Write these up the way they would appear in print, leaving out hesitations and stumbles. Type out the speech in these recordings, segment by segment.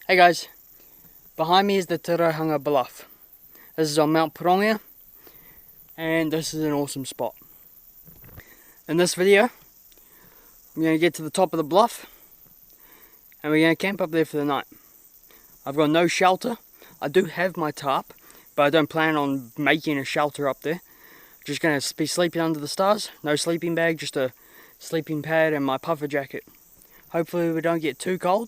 Hey guys, behind me is the Tirohanga Bluff. This is on Mount Pirongia, and this is an awesome spot. In this video, I'm going to get to the top of the bluff, and we're going to camp up there for the night. I've got no shelter. I do have my tarp, but I don't plan on making a shelter up there. Just going to be sleeping under the stars. No sleeping bag, just a sleeping pad and my puffer jacket. Hopefully we don't get too cold.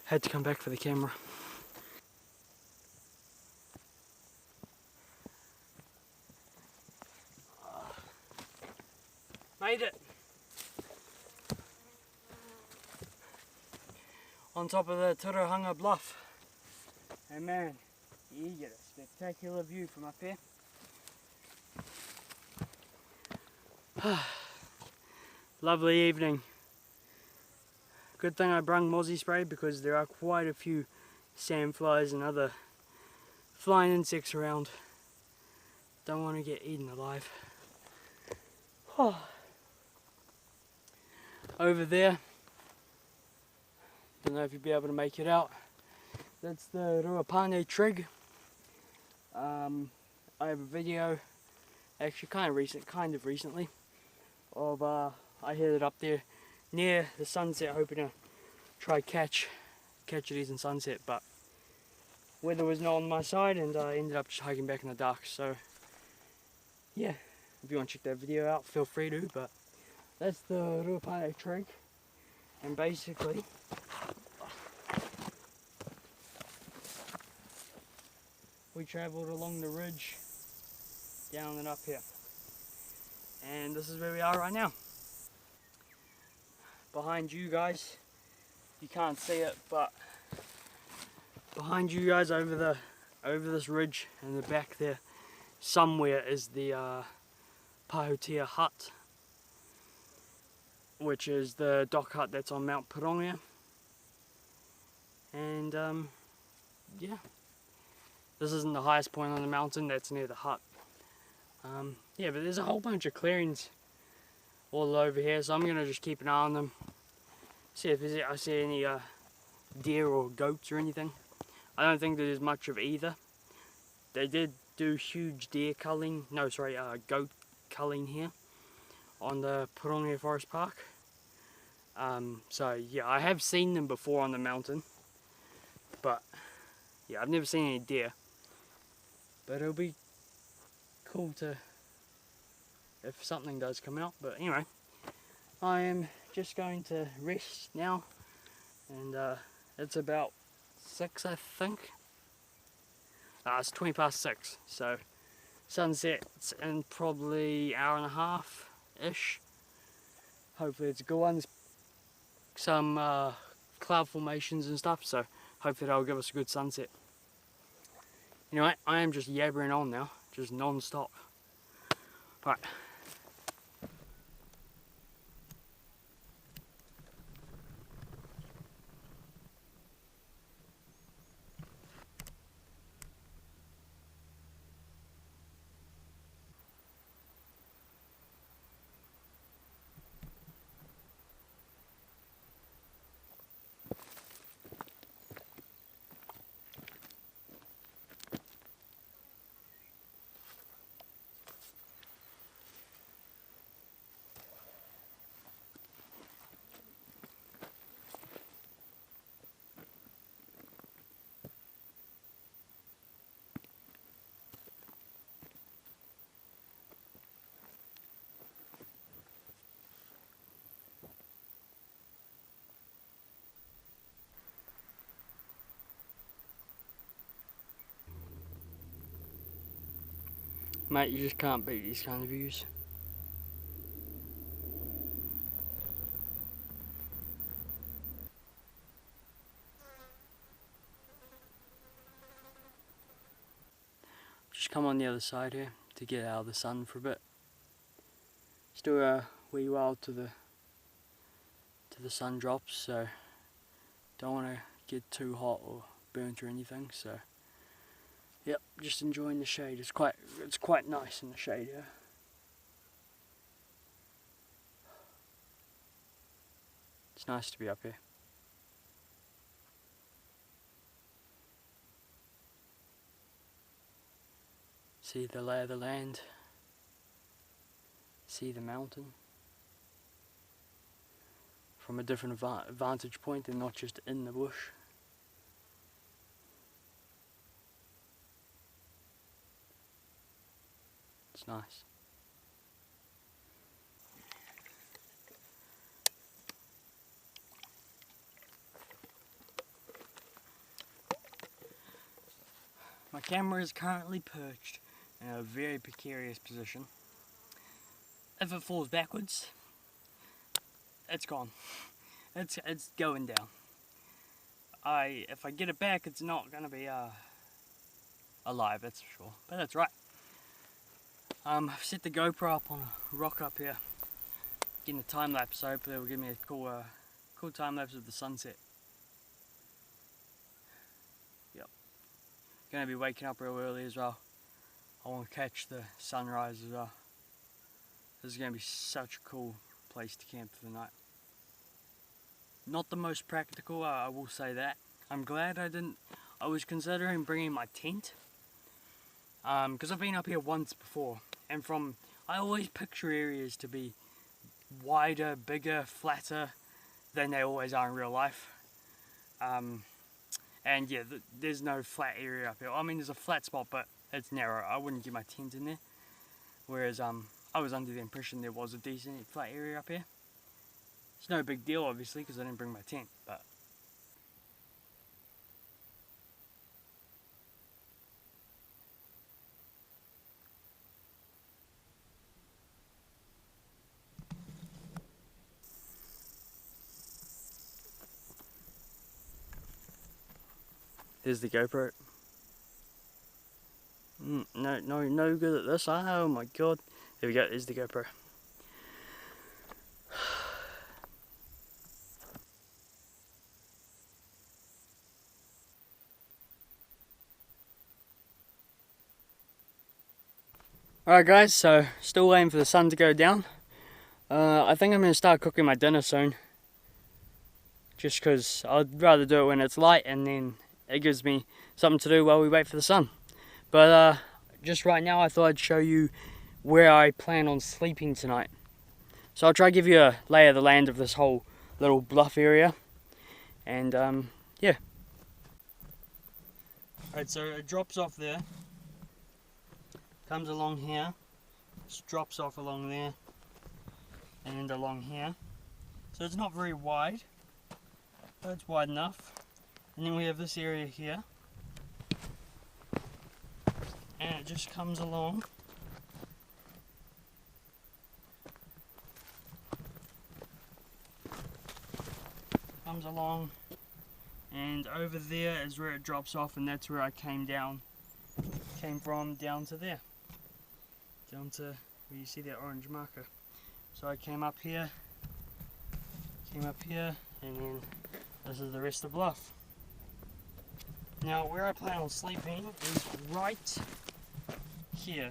Had to come back for the camera. Made it! On top of the Tirohanga Bluff. And man, you get a spectacular view from up here. Lovely evening. Good thing I brung mozzie spray because there are quite a few sandflies and other flying insects around. Don't want to get eaten alive. Over there, don't know if you'll be able to make it out. That's the Ruapane trig. I have a video, actually kind of recently, of I headed up there near the sunset, hoping to try catch it in sunset, but weather was not on my side, and I ended up just hiking back in the dark. So yeah, if you want to check that video out, feel free to. But that's the Ruapane trig, and basically we travelled along the ridge down and up here, and this is where we are right now. Behind you guys, you can't see it, but behind you guys over this ridge and the back there somewhere is the Pahutia hut, which is the dock hut that's on Mount Pirongia. And yeah, this isn't the highest point on the mountain, that's near the hut. Yeah, but there's a whole bunch of clearings all over here, so I'm gonna just keep an eye on them, see if I see any deer or goats or anything. I don't think there's much of either. They did do huge goat culling here on the Pirongia Forest Park. So yeah, I have seen them before on the mountain, but yeah, I've never seen any deer. But it'll be cool to, if something does come out. But anyway, I am just going to rest now, and it's about 6, I think. It's 20 past 6, so sunset's in probably an hour and a half ish. Hopefully it's a good one. There's some cloud formations and stuff, so hopefully that'll give us a good sunset. Anyway, I am just yabbering on now, just non-stop. Right. Mate, you just can't beat these kind of views. Just come on the other side here to get out of the sun for a bit. Still a wee while to the sun drops, so don't want to get too hot or burnt or anything. So yep, just enjoying the shade. It's quite nice in the shade here. It's nice to be up here. See the lay of the land. See the mountain from a different vantage point and not just in the bush. It's nice. My camera is currently perched in a very precarious position. If it falls backwards, it's gone. It's going down. If I get it back, it's not gonna be alive, that's for sure. But that's right. I've set the GoPro up on a rock up here, getting a time lapse. So hopefully it will give me a cool time lapse of the sunset. Yep. Gonna be waking up real early as well. I want to catch the sunrise as well. This is going to be such a cool place to camp for the night. Not the most practical, I will say that. I'm glad I was considering bringing my tent. Because I've been up here once before. And I always picture areas to be wider, bigger, flatter than they always are in real life. And yeah, there's no flat area up here. I mean, there's a flat spot, but it's narrow. I wouldn't get my tent in there. Whereas, I was under the impression there was a decent flat area up here. It's no big deal, obviously, because I didn't bring my tent, but there's the GoPro. No good at this. Oh my god. There we go, there's the GoPro. Alright guys, so still waiting for the sun to go down. I think I'm going to start cooking my dinner soon. Just because I'd rather do it when it's light and then it gives me something to do while we wait for the sun. But just right now I thought I'd show you where I plan on sleeping tonight. So I'll try to give you a lay of the land of this whole little bluff area. And yeah. Alright, so it drops off there. Comes along here. Just drops off along there. And along here. So it's not very wide. But it's wide enough. And then we have this area here. And it just comes along. Comes along. And over there is where it drops off, and that's where I came from down to there. Down to where you see that orange marker. So I came up here, and then this is the rest of Bluff. Now where I plan on sleeping is right here.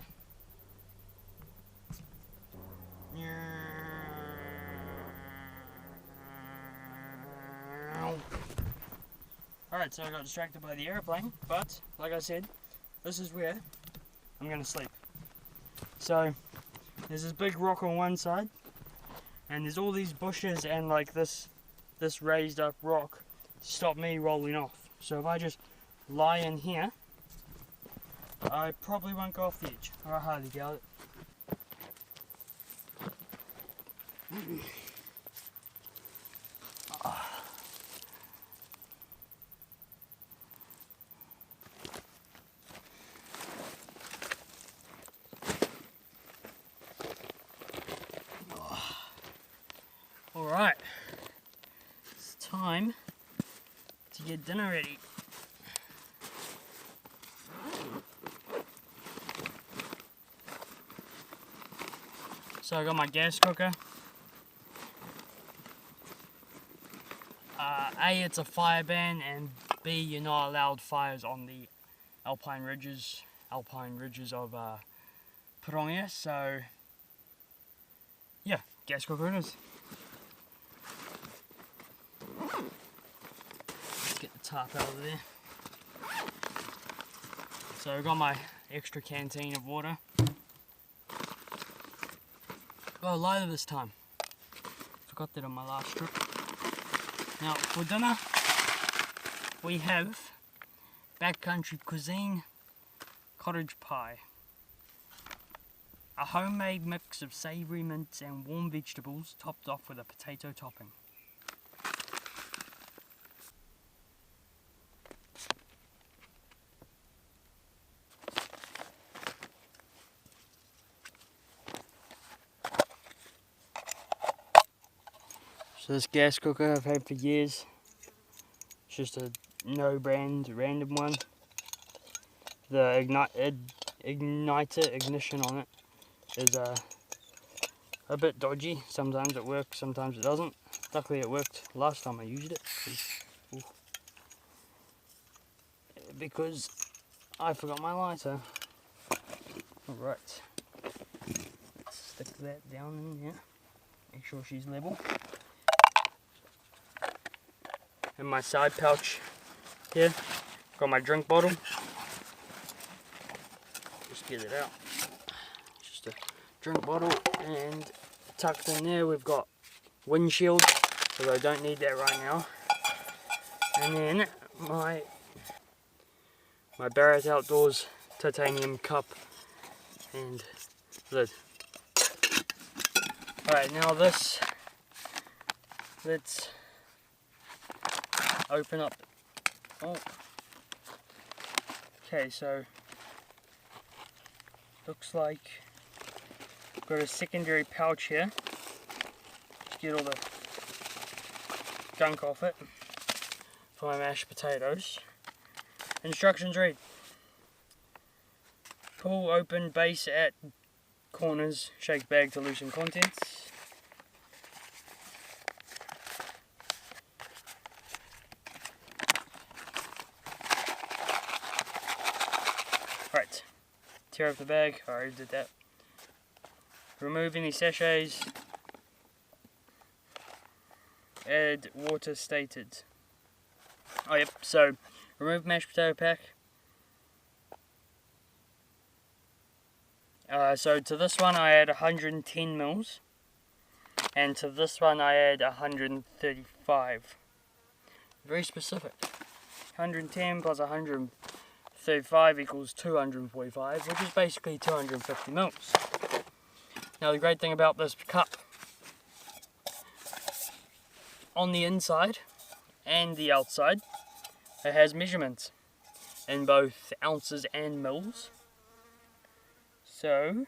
Alright, so I got distracted by the airplane, but like I said, this is where I'm going to sleep. So there's this big rock on one side, and there's all these bushes and like this raised up rock to stop me rolling off. So if I just lie in here, I probably won't go off the edge, or I hardly doubt it. time to get dinner ready. So I got my gas cooker. A, it's a fire ban, and B, you're not allowed fires on the alpine ridges of Pirongia. So yeah, gas cooker it is. Let's get the tarp out of there. So I got my extra canteen of water. Got a lighter this time. Forgot that on my last trip. Now for dinner, we have backcountry cuisine cottage pie. A homemade mix of savoury mince and warm vegetables topped off with a potato topping. So this gas cooker I've had for years. It's just a no brand random one. The ignition on it is a bit dodgy. Sometimes it works, sometimes it doesn't. Luckily it worked last time I used it because I forgot my lighter. Alright, stick that down in here, make sure she's level. In my side pouch here, got my drink bottle. Just get it out. Just a drink bottle, and tucked in there we've got windshield, because I don't need that right now. And then my Barrett Outdoors titanium cup and lid. Alright, now this, let's open up. Oh. Okay, so looks like I've got a secondary pouch here to get all the gunk off it for my mashed potatoes. Instructions read: pull open base at corners, shake bag to loosen contents. Right, tear up the bag. I already did that. Remove any sachets. Add water stated. Oh yep, so remove mashed potato pack. So to this one I add 110 mils, and to this one I add 135. Very specific. 110 plus 135 equals 245, which is basically 250 mils. Now the great thing about this cup, on the inside and the outside, it has measurements in both ounces and mils. So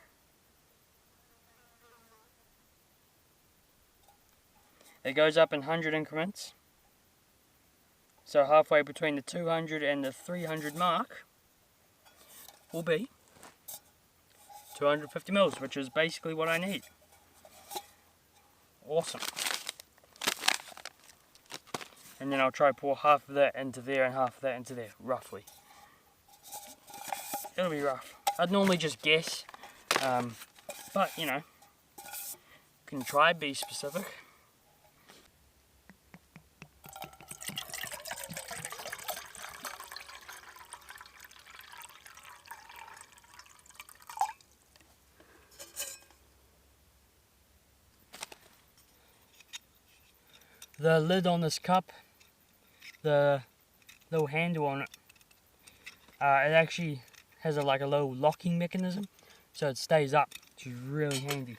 it goes up in 100 increments. So halfway between the 200 and the 300 mark will be 250 mils, which is basically what I need. Awesome. And then I'll try pour half of that into there and half of that into there, roughly. It'll be rough. I'd normally just guess, but you know, can try be specific. The lid on this cup, the little handle on it, it actually has like a little locking mechanism, so it stays up, which is really handy.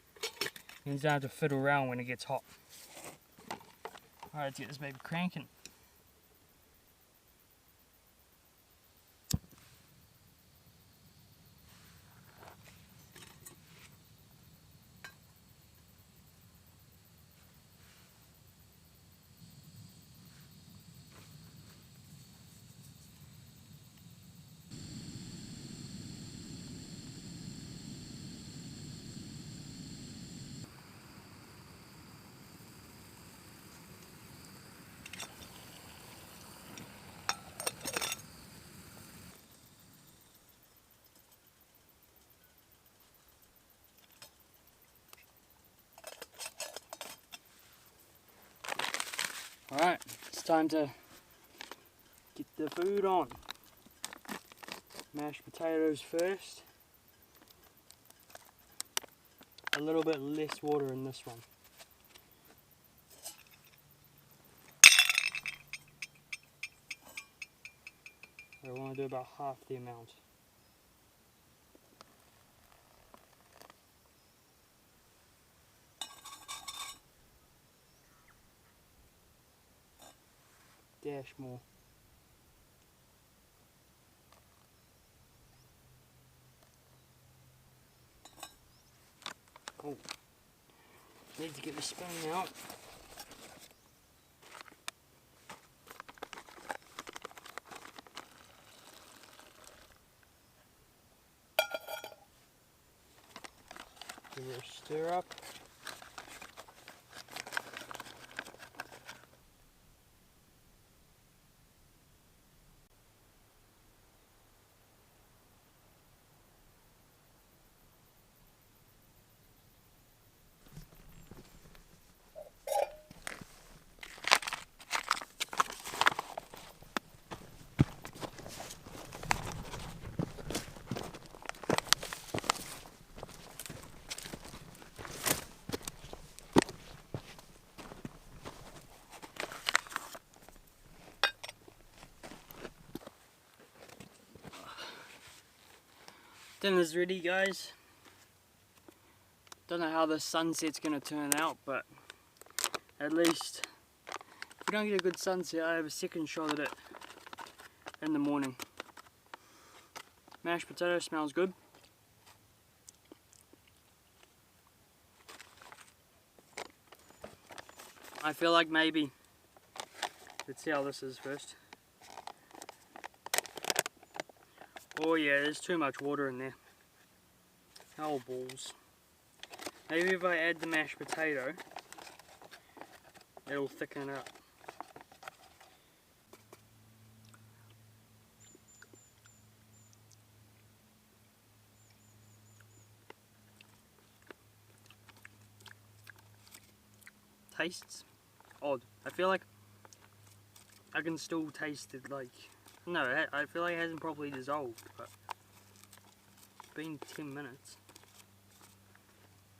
And you don't have to fiddle around when it gets hot. Alright, let's get this baby cranking. Alright, it's time to get the food on. Mashed potatoes first. A little bit less water in this one. I want to do about half the amount. Dash more. Oh, need to get the spoon out. Give it a stir up. Dinner's ready, guys. Don't know how the sunset's gonna turn out, but at least if we don't get a good sunset, I have a second shot at it in the morning. Mashed potato smells good. I feel like maybe, let's see how this is first. Oh yeah, there's too much water in there. Oh balls. Maybe if I add the mashed potato, it'll thicken it up. Tastes odd. I feel like I can still taste it, like, no, I feel like it hasn't properly dissolved, but it's been 10 minutes.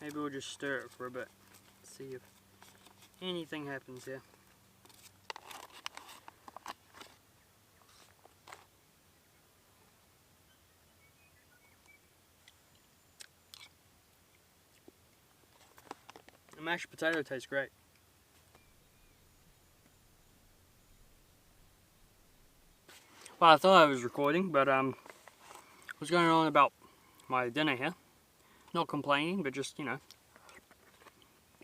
Maybe we'll just stir it for a bit, see if anything happens here. The mashed potato tastes great. Well, I thought I was recording, but I was going on about my dinner here. Not complaining, but just, you know,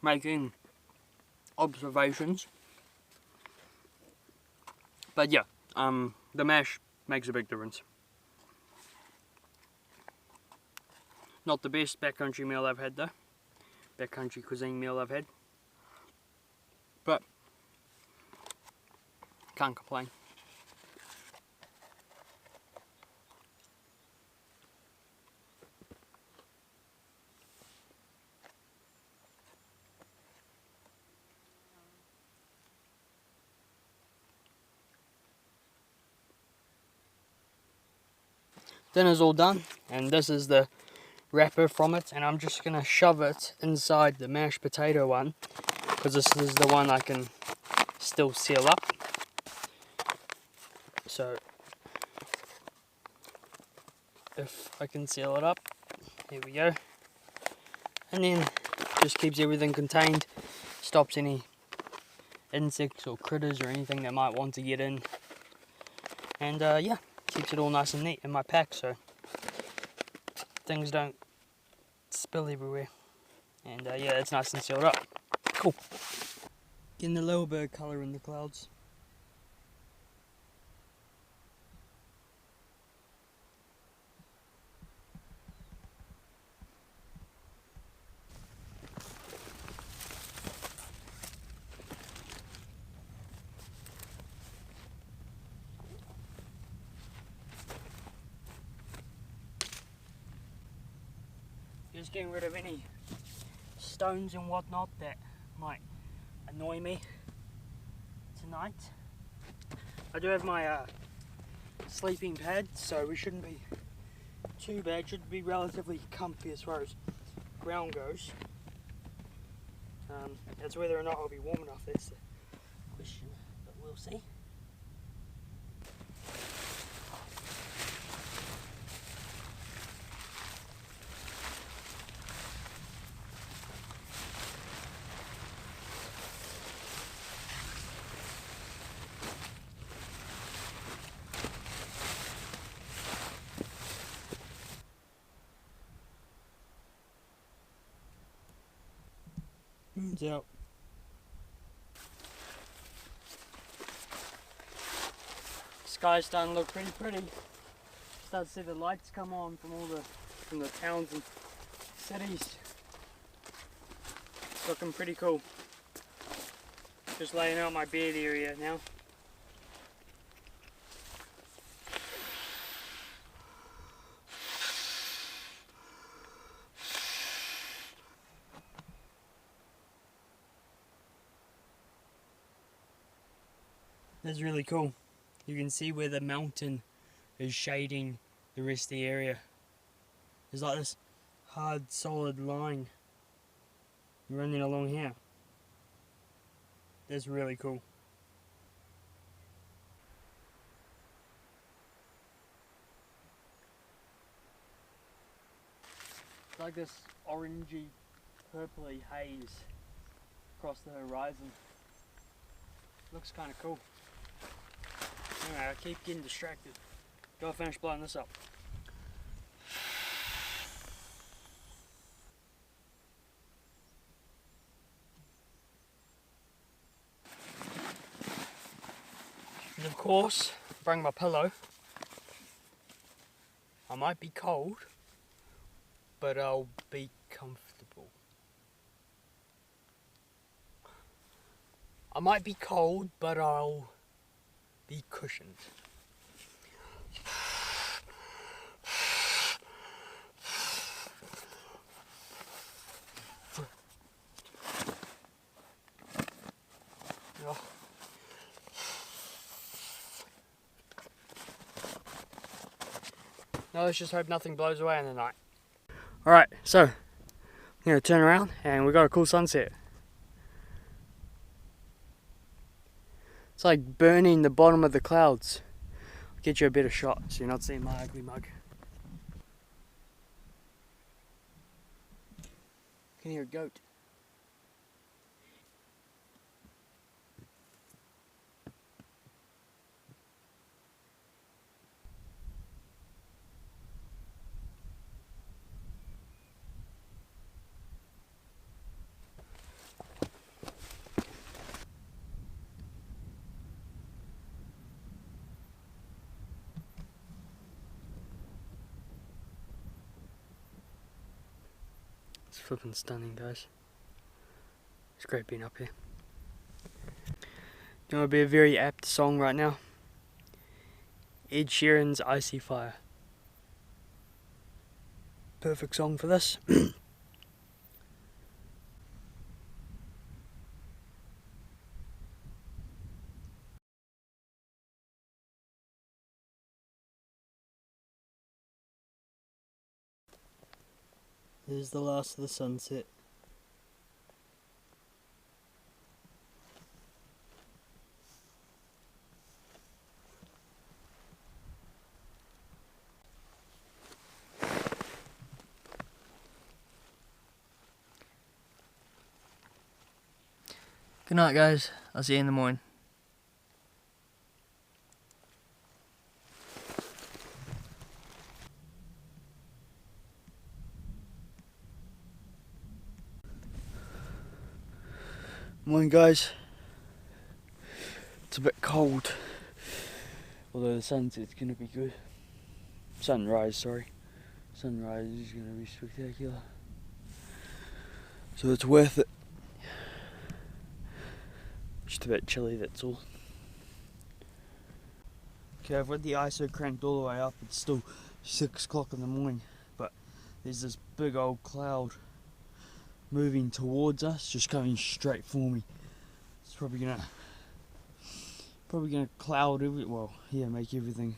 making observations. But yeah, the mash makes a big difference. Not the best backcountry meal I've had though. Backcountry cuisine meal I've had. But can't complain. Dinner's all done, and this is the wrapper from it, and I'm just gonna shove it inside the mashed potato one because this is the one I can still seal up. So if I can seal it up, here we go, and then just keeps everything contained, stops any insects or critters or anything that might want to get in, and yeah, keeps it all nice and neat in my pack so things don't spill everywhere. And yeah, it's nice and sealed up. Cool. Getting the little bit of colour in the clouds. Just getting rid of any stones and whatnot that might annoy me, night. I do have my sleeping pad, so we shouldn't be too bad. Should be relatively comfy as far as ground goes. That's whether or not it'll be warm enough, that's the question, but we'll see. Moon's out. Sky's starting to look pretty pretty. Start to see the lights come on from the towns and cities. It's looking pretty cool. Just laying out my bed area now. That's really cool. You can see where the mountain is shading the rest of the area. There's like this hard, solid line running along here. That's really cool. It's like this orangey, purpley haze across the horizon. Looks kind of cool. Anyway, I keep getting distracted. Gotta finish blowing this up. And of course, bring my pillow. I might be cold, but I'll be comfortable. I might be cold, but I'll be cushioned. Oh. Now let's just hope nothing blows away in the night. Alright, so I'm going to turn around and we got a cool sunset. It's like burning the bottom of the clouds. I'll get you a better shot so you're not seeing my ugly mug. I can hear a goat. It's flipping stunning, guys. It's great being up here. You know, it'd be a very apt song right now. Ed Sheeran's Icy Fire. Perfect song for this. There's the last of the sunset. Good night, guys. I'll see you in the morning. Morning, guys. It's a bit cold, although the sunset's gonna be good. Sunrise, sorry. Sunrise is gonna be spectacular. So it's worth it. Just a bit chilly, that's all. Okay, I've got the ISO cranked all the way up. It's still 6 o'clock in the morning, but there's this big old cloud moving towards us, just coming straight for me. It's probably gonna Probably gonna cloud well, yeah, make everything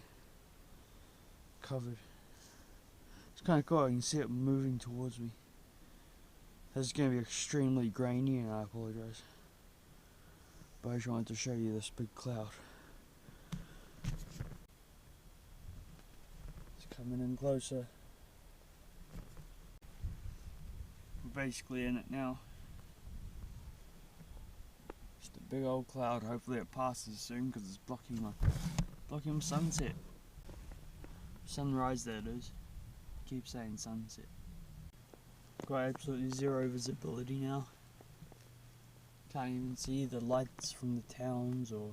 covered. It's kind of cool, I can see it moving towards me. This is gonna be extremely grainy and I apologize. But I just wanted to show you this big cloud. It's coming in closer. We're basically in it now. Just a big old cloud. Hopefully it passes soon because it's blocking my sunset. Sunrise, that is. Keep saying sunset. Got absolutely zero visibility now. Can't even see the lights from the towns or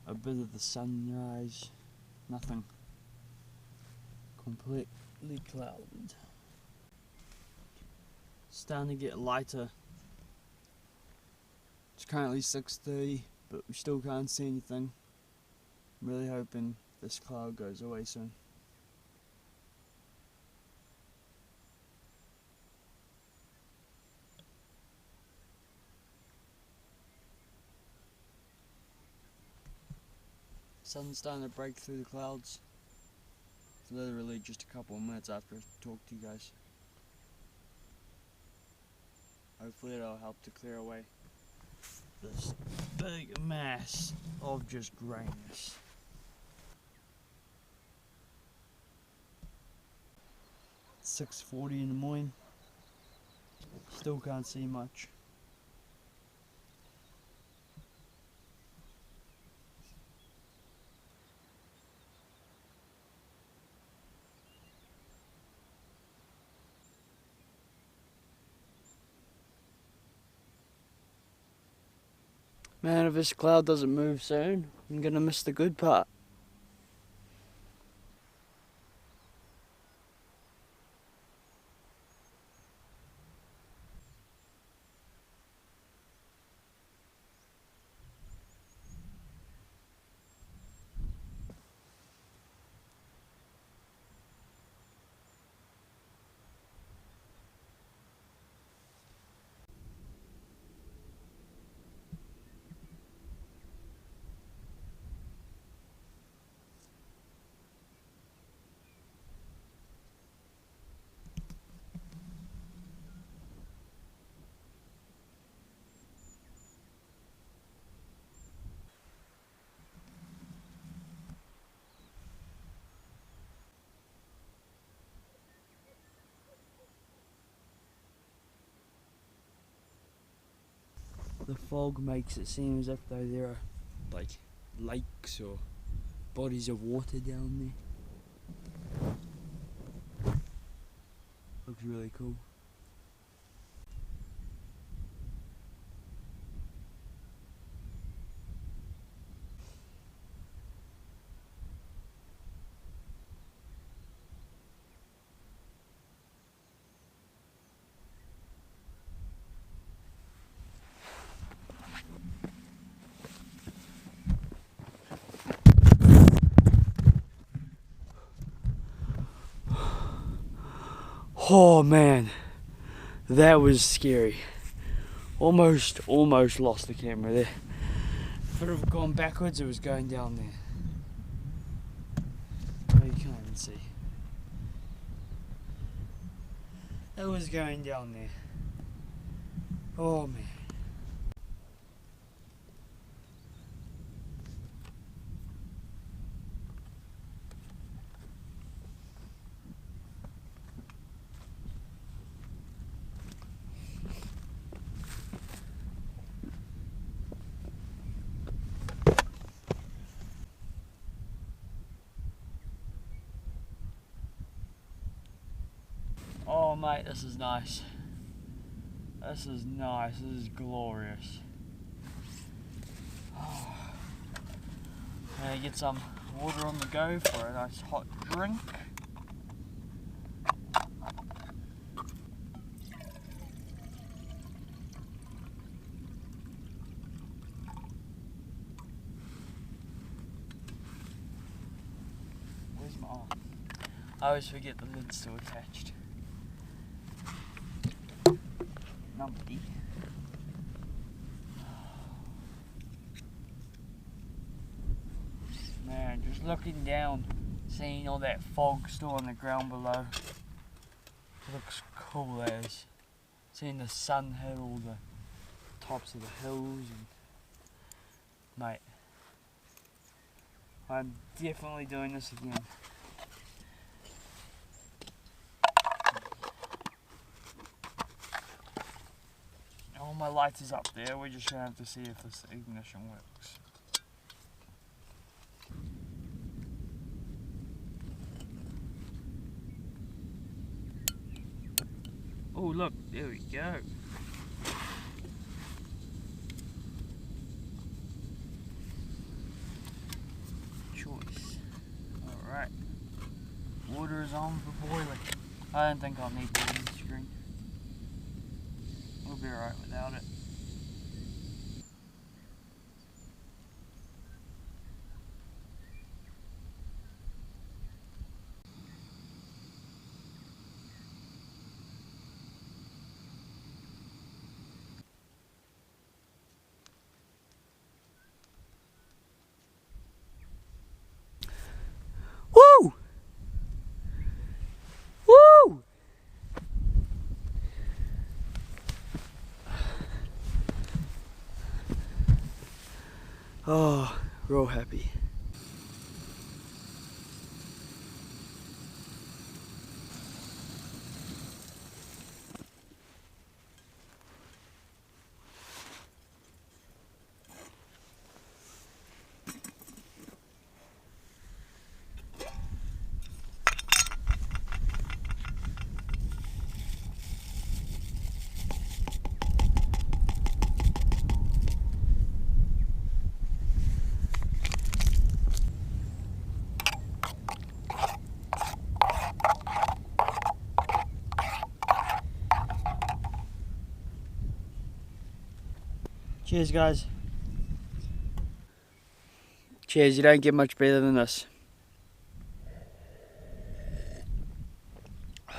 a bit of the sunrise. Nothing. Completely clouded. Starting to get lighter. It's currently 6:30, but we still can't see anything. I'm really hoping this cloud goes away soon. Sun's starting to break through the clouds. It's literally just a couple of minutes after I talk to you guys. Hopefully it'll help to clear away this big mass of just grayness. It's 6:40 in the morning. Still can't see much. Man, if this cloud doesn't move soon, I'm gonna miss the good part. The fog makes it seem as if though there are like lakes or bodies of water down there. Looks really cool. Oh man, that was scary. Almost lost the camera there. If it would have gone backwards, it was going down there. Oh, you can't even see. It was going down there. Oh man. Oh mate, this is nice. This is nice, this is glorious. Oh. Get some water on the go for a nice hot drink. Where's my arm? I always forget the lid's still attached. Numpty. looking down, seeing all that fog still on the ground below. Looks cool as. Seeing the sun hit all the tops of the hills, and mate, I'm definitely doing this again. All my lights is up there, we're just gonna have to see if this ignition works. Oh look, there we go. Choice. Alright. Water is on for boiling. I don't think I'll need the wind screen. We'll be alright without it. Woo! Woo! Oh, real happy. Cheers, guys. Cheers, you don't get much better than this. I'm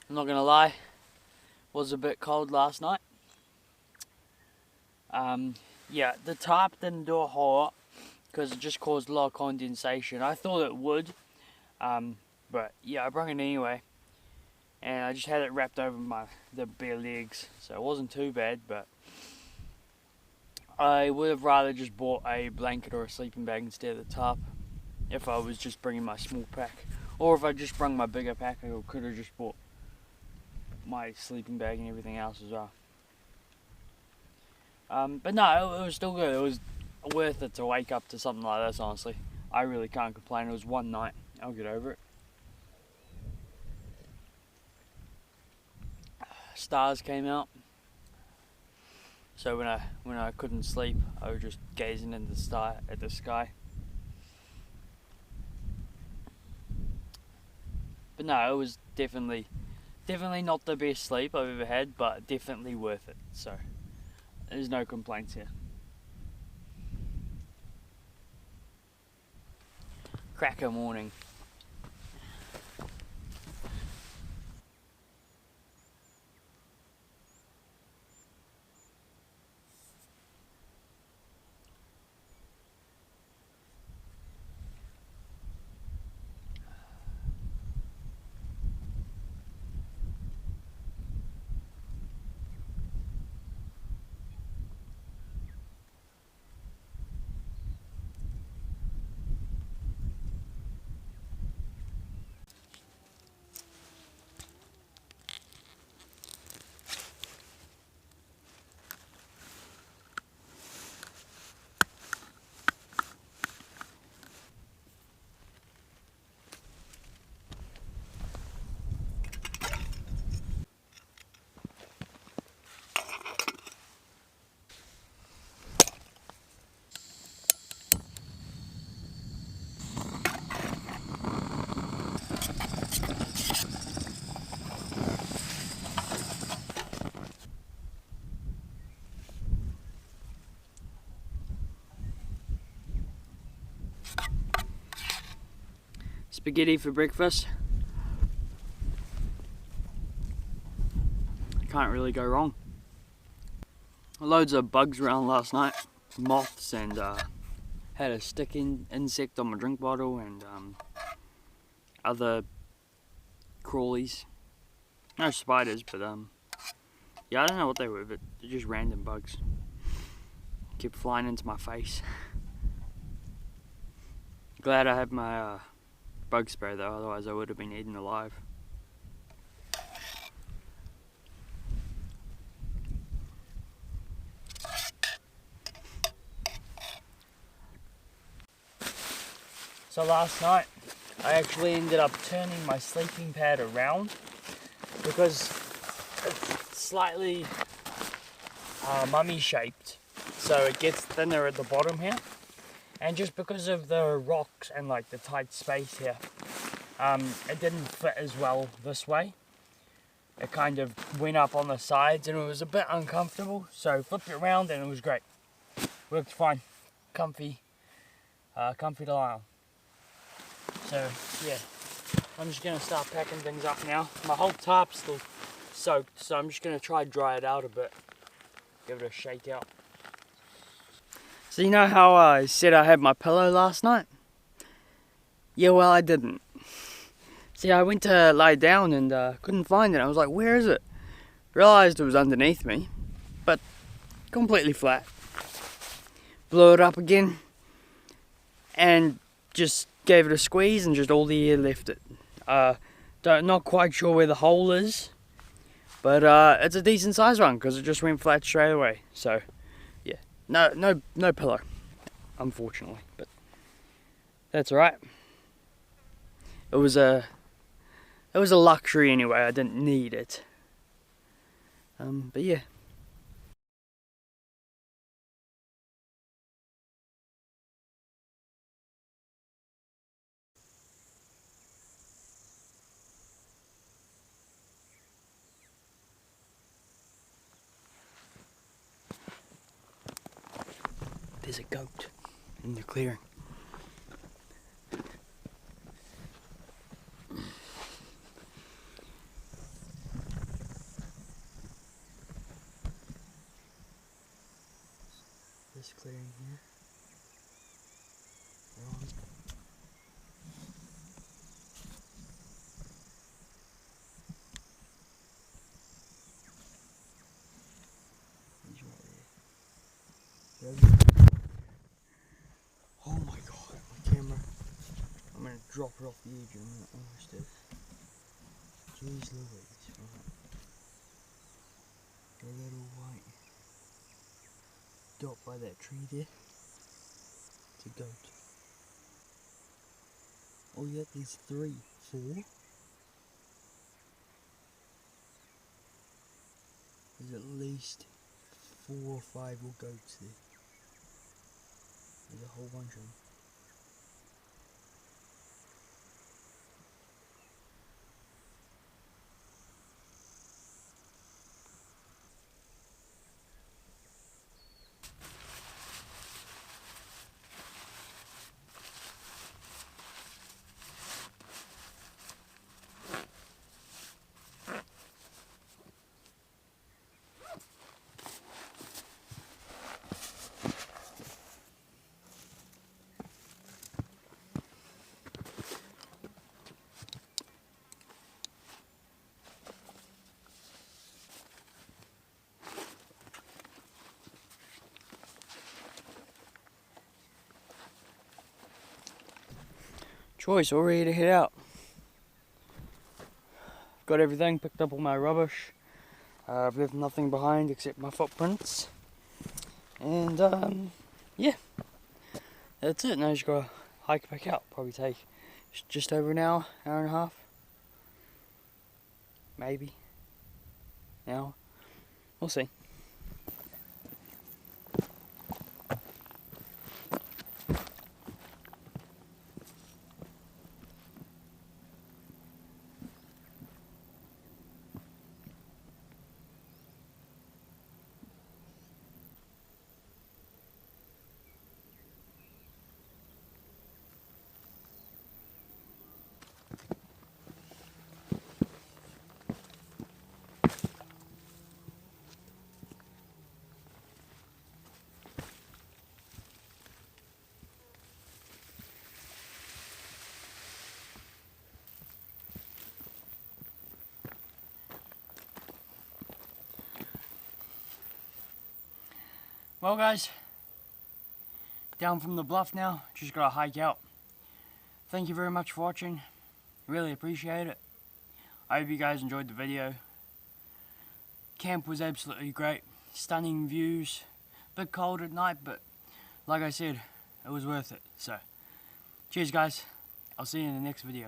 not gonna lie, was a bit cold last night. Yeah, the tarp didn't do a whole lot because it just caused a lot of condensation. I thought it would, but yeah, I brought it anyway. And I just had it wrapped over the bare legs, so it wasn't too bad, but I would have rather just bought a blanket or a sleeping bag instead of the tarp if I was just bringing my small pack. Or if I just brought my bigger pack, I could have just bought my sleeping bag and everything else as well. But no, it was still good. It was worth it to wake up to something like this, honestly. I really can't complain. It was one night. I'll get over it. Stars came out, so when I couldn't sleep, I was just gazing into the sky. But no, it was definitely not the best sleep I've ever had, but definitely worth it. So there's no complaints here. Cracker morning. Spaghetti for breakfast. Can't really go wrong. Loads of bugs around last night, moths and had a insect on my drink bottle and other crawlies. No spiders, but yeah, I don't know what they were, but they're just random bugs. Kept flying into my face. Glad I have my bug spray though, otherwise I would have been eaten alive. So last night I actually ended up turning my sleeping pad around because it's slightly mummy shaped, so it gets thinner at the bottom here, and just because of the rocks and like the tight space here, it didn't fit as well this way. It kind of went up on the sides and it was a bit uncomfortable, so flipped it around and it was great. Worked fine, comfy to lie on. So yeah, I'm just going to start packing things up now. My whole tarp's still soaked, so I'm just going to try dry it out a bit. Give it a shake out. So you know how I said I had my pillow last night? Yeah, well I didn't. See, I went to lie down and couldn't find it. I was like, where is it? Realised it was underneath me, but completely flat. Blew it up again and just gave it a squeeze and just all the air left it. Not quite sure where the hole is, but it's a decent size one because it just went flat straight away. So yeah, no pillow, unfortunately, but that's alright. It was a luxury anyway. I didn't need it. But yeah. There's a goat in the clearing. This clearing here. He's right there. Oh my god, my camera. I'm gonna drop it off the edge in a minute. Almost did. Jeez Louise. Right. A little white dot by that tree there. It's a goat. Oh yeah, there's 3, 4. There's at least 4 or 5 more goats there. There's a whole bunch of them. Choice, all ready to head out. Got everything, picked up all my rubbish. I've left nothing behind except my footprints. And yeah, that's it. Now I just gotta hike back out. Probably take just over an hour, hour and a half. Maybe. An hour. We'll see. Well guys, down from the bluff now, just gotta hike out. Thank you very much for watching, really appreciate it. I hope you guys enjoyed the video. Camp was absolutely great, stunning views, a bit cold at night, but like I said, it was worth it. So, cheers guys, I'll see you in the next video.